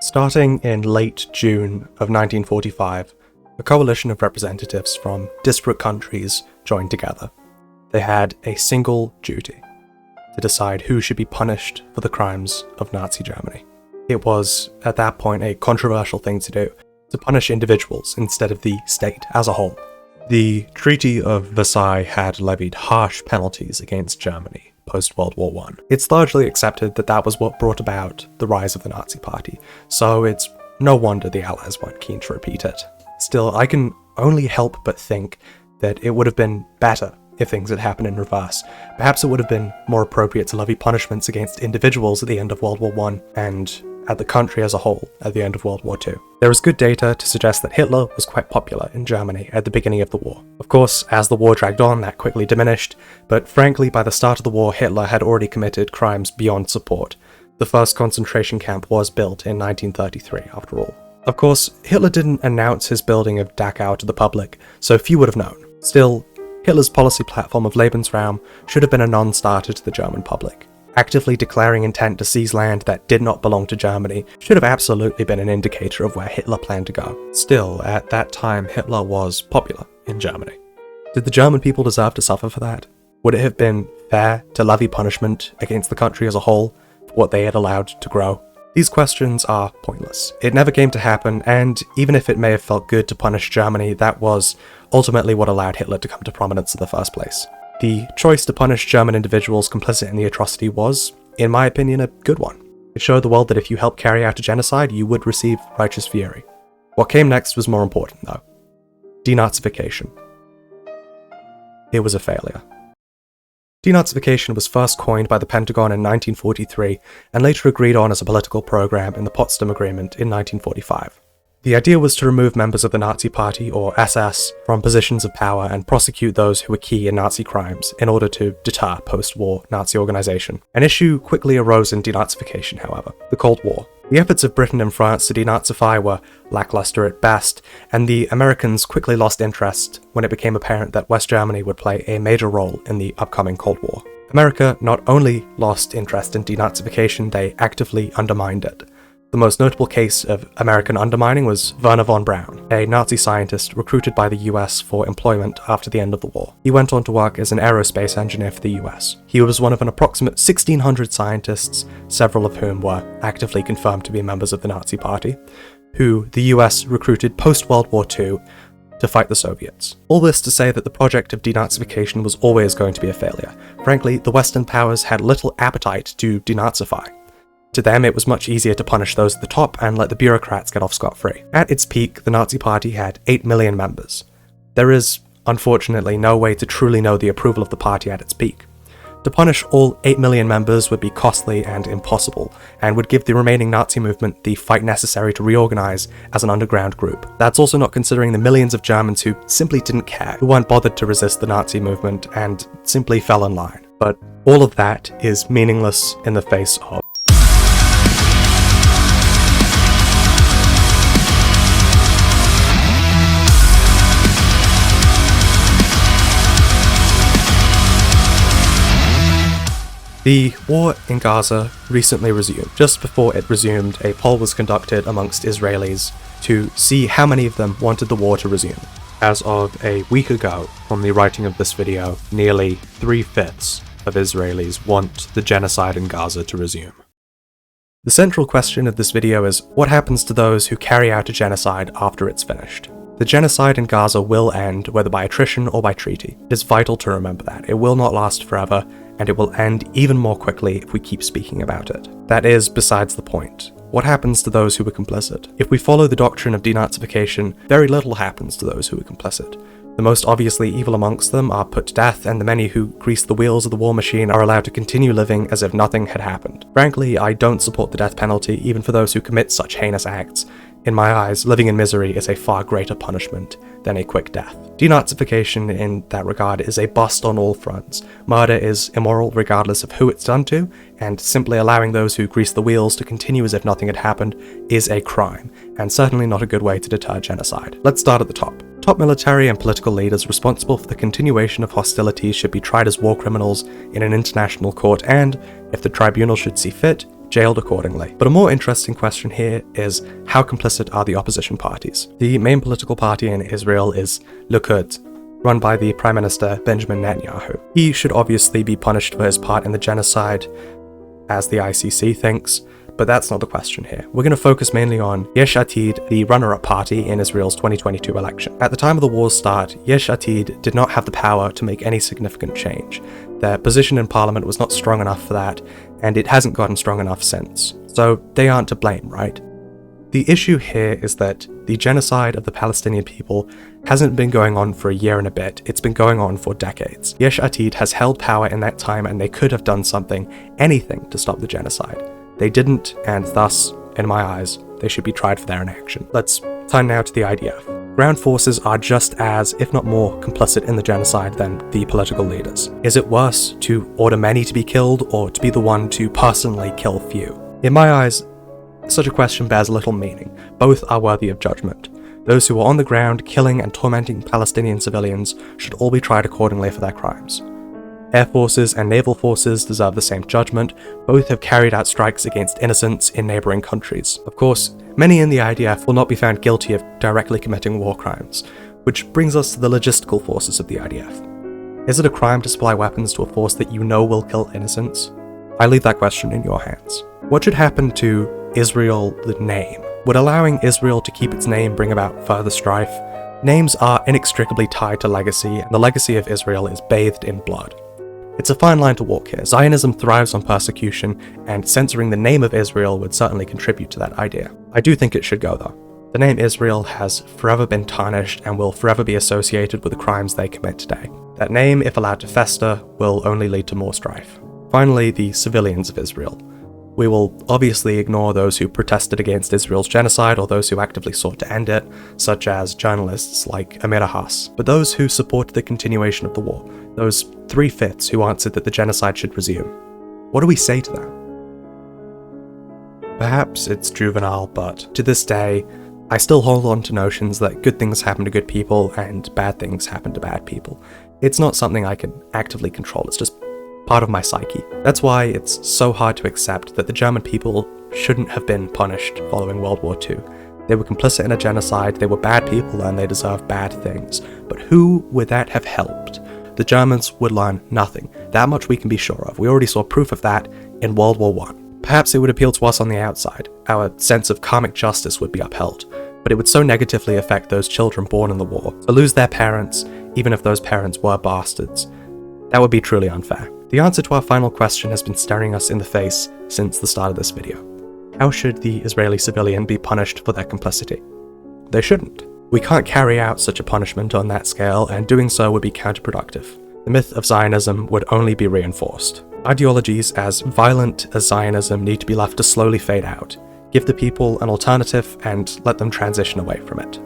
Starting in late June of 1945, a coalition of representatives from disparate countries joined together. They had a single duty: to decide who should be punished for the crimes of Nazi Germany. It was, at that point, a controversial thing to do, to punish individuals instead of the state as a whole. The Treaty of Versailles had levied harsh penalties against Germany post-World War I. It's largely accepted that that was what brought about the rise of the Nazi Party, so it's no wonder the Allies weren't keen to repeat it. Still, I can only help but think that it would have been better if things had happened in reverse. Perhaps it would have been more appropriate to levy punishments against individuals at the end of World War I and at the country as a whole at the end of World War II. There is good data to suggest that Hitler was quite popular in Germany at the beginning of the war. Of course, as the war dragged on, that quickly diminished, but frankly, by the start of the war, Hitler had already committed crimes beyond support. The first concentration camp was built in 1933, after all. Of course, Hitler didn't announce his building of Dachau to the public, so few would have known. Still, Hitler's policy platform of Lebensraum should have been a non-starter to the German public. Actively declaring intent to seize land that did not belong to Germany should have absolutely been an indicator of where Hitler planned to go. Still, at that time, Hitler was popular in Germany. Did the German people deserve to suffer for that? Would it have been fair to levy punishment against the country as a whole for what they had allowed to grow? These questions are pointless. It never came to happen, and even if it may have felt good to punish Germany, that was ultimately what allowed Hitler to come to prominence in the first place. The choice to punish German individuals complicit in the atrocity was, in my opinion, a good one. It showed the world that if you helped carry out a genocide, you would receive righteous fury. What came next was more important, though. Denazification. It was a failure. Denazification was first coined by the Pentagon in 1943 and later agreed on as a political program in the Potsdam Agreement in 1945. The idea was to remove members of the Nazi Party, or SS, from positions of power and prosecute those who were key in Nazi crimes in order to deter post-war Nazi organization. An issue quickly arose in denazification, however: the Cold War. The efforts of Britain and France to denazify were lackluster at best, and the Americans quickly lost interest when it became apparent that West Germany would play a major role in the upcoming Cold War. America not only lost interest in denazification, they actively undermined it. The most notable case of American undermining was Wernher von Braun, a Nazi scientist recruited by the US for employment after the end of the war. He went on to work as an aerospace engineer for the US. He was one of an approximate 1,600 scientists, several of whom were actively confirmed to be members of the Nazi Party, who the US recruited post-World War II to fight the Soviets. All this to say that the project of denazification was always going to be a failure. Frankly, the Western powers had little appetite to denazify. To them, it was much easier to punish those at the top and let the bureaucrats get off scot-free. At its peak, the Nazi Party had 8 million members. There is, unfortunately, no way to truly know the approval of the party at its peak. To punish all 8 million members would be costly and impossible, and would give the remaining Nazi movement the fight necessary to reorganize as an underground group. That's also not considering the millions of Germans who simply didn't care, who weren't bothered to resist the Nazi movement and simply fell in line. But all of that is meaningless in the face of The war in Gaza recently resumed. Just before it resumed, a poll was conducted amongst Israelis to see how many of them wanted the war to resume. As of a week ago, from the writing of this video, nearly 3/5 of Israelis want the genocide in Gaza to resume. The central question of this video is, what happens to those who carry out a genocide after it's finished? The genocide in Gaza will end, whether by attrition or by treaty. It is vital to remember that. It will not last forever, and it will end even more quickly if we keep speaking about it. That is besides the point. What happens to those who were complicit? If we follow the doctrine of denazification, very little happens to those who were complicit. The most obviously evil amongst them are put to death, and the many who grease the wheels of the war machine are allowed to continue living as if nothing had happened. Frankly, I don't support the death penalty, even for those who commit such heinous acts. In my eyes, living in misery is a far greater punishment than a quick death. Denazification in that regard is a bust on all fronts. Murder is immoral regardless of who it's done to, and simply allowing those who grease the wheels to continue as if nothing had happened is a crime, and certainly not a good way to deter genocide. Let's start at the top. Top military and political leaders responsible for the continuation of hostilities should be tried as war criminals in an international court and, if the tribunal should see fit, jailed accordingly. But a more interesting question here is, how complicit are the opposition parties? The main political party in Israel is Likud, run by the Prime Minister Benjamin Netanyahu. He should obviously be punished for his part in the genocide, as the ICC thinks, but that's not the question here. We're going to focus mainly on Yesh Atid, the runner-up party in Israel's 2022 election. At the time of the war's start, Yesh Atid did not have the power to make any significant change. Their position in parliament was not strong enough for that, and it hasn't gotten strong enough since. So they aren't to blame, right? The issue here is that the genocide of the Palestinian people hasn't been going on for a year and a bit, it's been going on for decades. Yesh Atid has held power in that time, and they could have done something, anything, to stop the genocide. They didn't, and thus, in my eyes, they should be tried for their inaction. Let's turn now to the IDF. Ground forces are just as, if not more, complicit in the genocide than the political leaders. Is it worse to order many to be killed, or to be the one to personally kill few? In my eyes, such a question bears little meaning. Both are worthy of judgment. Those who are on the ground killing and tormenting Palestinian civilians should all be tried accordingly for their crimes. Air forces and naval forces deserve the same judgment. Both have carried out strikes against innocents in neighbouring countries. Of course, many in the IDF will not be found guilty of directly committing war crimes, which brings us to the logistical forces of the IDF. Is it a crime to supply weapons to a force that you know will kill innocents? I leave that question in your hands. What should happen to Israel, the name? Would allowing Israel to keep its name bring about further strife? Names are inextricably tied to legacy, and the legacy of Israel is bathed in blood. It's a fine line to walk here. Zionism thrives on persecution, and censoring the name of Israel would certainly contribute to that idea. I do think it should go, though. The name Israel has forever been tarnished and will forever be associated with the crimes they commit today. That name, if allowed to fester, will only lead to more strife. Finally, the civilians of Israel. We will obviously ignore those who protested against Israel's genocide or those who actively sought to end it, such as journalists like Amir Haas. But those who supported the continuation of the war, those 3/5 who answered that the genocide should resume, what do we say to them? Perhaps it's juvenile, but to this day, I still hold on to notions that good things happen to good people and bad things happen to bad people. It's not something I can actively control, it's just part of my psyche. That's why it's so hard to accept that the German people shouldn't have been punished following World War II. They were complicit in a genocide, they were bad people, and they deserve bad things. But who would that have helped? The Germans would learn nothing. That much we can be sure of. We already saw proof of that in World War I. Perhaps it would appeal to us on the outside. Our sense of karmic justice would be upheld. But it would so negatively affect those children born in the war. To lose their parents, even if those parents were bastards, that would be truly unfair. The answer to our final question has been staring us in the face since the start of this video. How should the Israeli civilian be punished for their complicity? They shouldn't. We can't carry out such a punishment on that scale, and doing so would be counterproductive. The myth of Zionism would only be reinforced. Ideologies as violent as Zionism need to be left to slowly fade out. Give the people an alternative and let them transition away from it.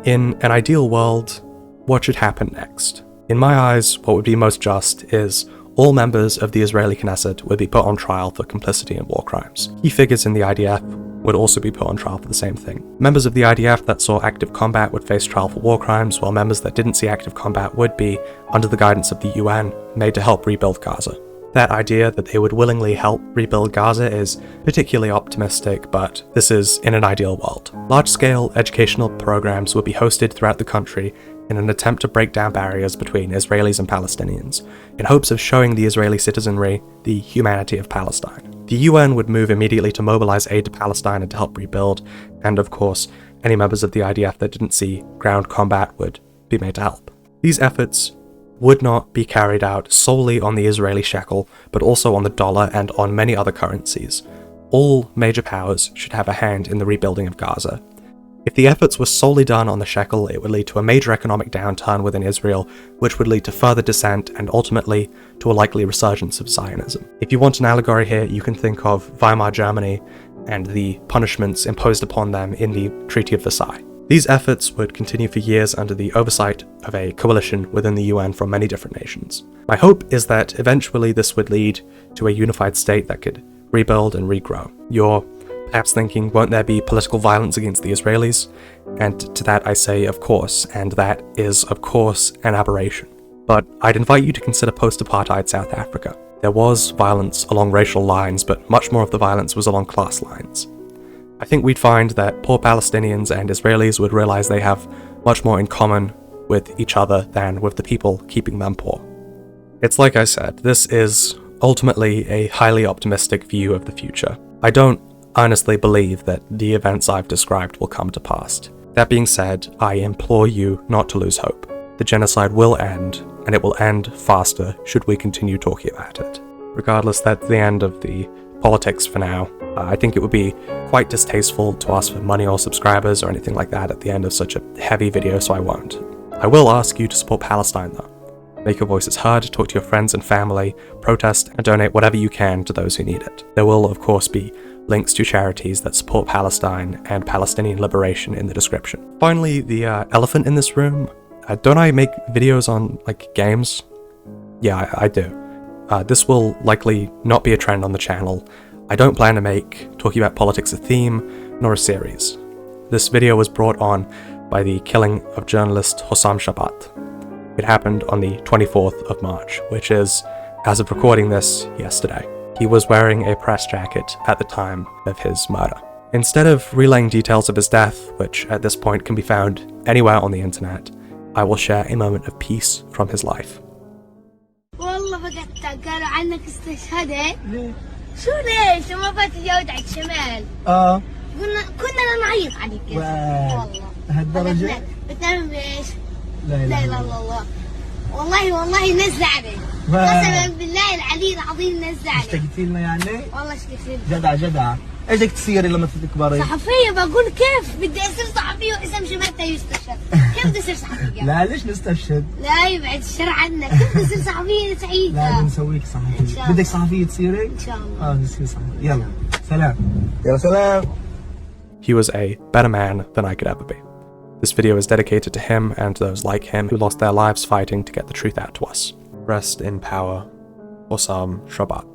In an ideal world, what should happen next? In my eyes, what would be most just is all members of the Israeli Knesset would be put on trial for complicity in war crimes. Key figures in the IDF would also be put on trial for the same thing. Members of the IDF that saw active combat would face trial for war crimes, while members that didn't see active combat would be, under the guidance of the UN, made to help rebuild Gaza. That idea that they would willingly help rebuild Gaza is particularly optimistic, but this is in an ideal world. Large-scale educational programs would be hosted throughout the country in an attempt to break down barriers between Israelis and Palestinians, in hopes of showing the Israeli citizenry the humanity of Palestine. The UN would move immediately to mobilize aid to Palestine and to help rebuild, and of course, any members of the IDF that didn't see ground combat would be made to help. These efforts would not be carried out solely on the Israeli shekel, but also on the dollar and on many other currencies. All major powers should have a hand in the rebuilding of Gaza. If the efforts were solely done on the shekel, it would lead to a major economic downturn within Israel, which would lead to further dissent and ultimately to a likely resurgence of Zionism. If you want an allegory here, you can think of Weimar Germany and the punishments imposed upon them in the Treaty of Versailles. These efforts would continue for years under the oversight of a coalition within the UN from many different nations. My hope is that eventually this would lead to a unified state that could rebuild and regrow. You're perhaps thinking, won't there be political violence against the Israelis? And to that I say, of course, and that is, of course, an aberration. But I'd invite you to consider post-apartheid South Africa. There was violence along racial lines, but much more of the violence was along class lines. I think we'd find that poor Palestinians and Israelis would realize they have much more in common with each other than with the people keeping them poor. It's like I said, this is ultimately a highly optimistic view of the future. I don't honestly believe that the events I've described will come to pass. That being said, I implore you not to lose hope. The genocide will end, and it will end faster should we continue talking about it. Regardless, that's the end of the politics for now. I think it would be quite distasteful to ask for money or subscribers or anything like that at the end of such a heavy video, so I won't. I will ask you to support Palestine though. Make your voices heard, talk to your friends and family, protest, and donate whatever you can to those who need it. There will, of course, be links to charities that support Palestine and Palestinian liberation in the description. Finally, the elephant in this room. Don't I make videos on, games? Yeah, I do. This will likely not be a trend on the channel. I don't plan to make talking about politics a theme, nor a series. This video was brought on by the killing of journalist Hossam Shabat. It happened on the 24th of March, which is, as of recording this, yesterday. He was wearing a press jacket at the time of his murder. Instead of relaying details of his death, which at this point can be found anywhere on the internet, I will share a moment of peace from his life. والله فقدتك قالوا عنك استشهدت. شو ليش؟ ما فات جودة شمال. كنا نعيط عليك. والله. هالدرجة؟ بتنام بايش؟ لا اله الا الله. والله نزعني. قسما بالله العلي العظيم نزعني. اشتقتي لنا يعني؟ والله اشتقتي لنا. جدع. ايش بدك تصيري لما تكبري؟ صحفية. بقول كيف بدي اصير صحفية واسم شمالته يستشهد. كيف بدي اصير صحفية؟ لا ليش نستشهد؟ لا يبعد الشر عنك. كيف بدي اصير صحفية سعيدة؟ لا بنسويك صحفية. بدك صحفية تصيري؟ ان شاء الله. نصير صحفية. يلا سلام. يلا سلام. He was a better man than I could ever be. This video is dedicated to him and to those like him who lost their lives fighting to get the truth out to us. Rest in power, Hossam Shabat.